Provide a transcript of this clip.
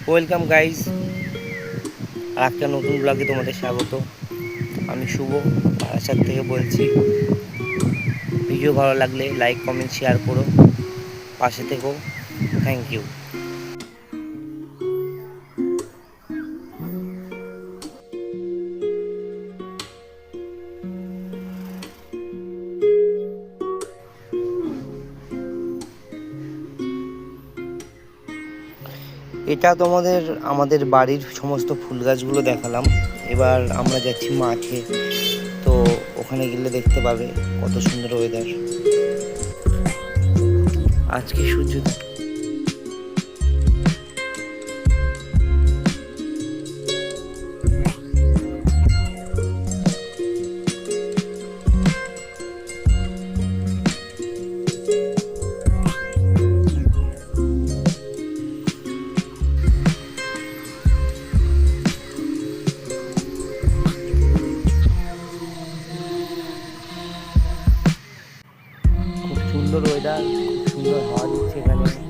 Welcome guys, আর একটা নতুন ব্লগে তোমাদের স্বাগত। আমি শুভ বারাসাত থেকে বলছি। ভিডিও ভালো লাগলে লাইক কমেন্ট শেয়ার করো, পাশে থেকো। Thank you. এটা আমাদের বাড়ির সমস্ত ফুল গাছগুলো দেখালাম। এবার আমরা যাচ্ছি মাঠে, তো ওখানে গেলে দেখতে পাবে কত সুন্দর ওয়েদার আজকে। সূর্য খুব সুন্দর ওয়েদার, খুব সুন্দর হাওয়া দিচ্ছে এখানে।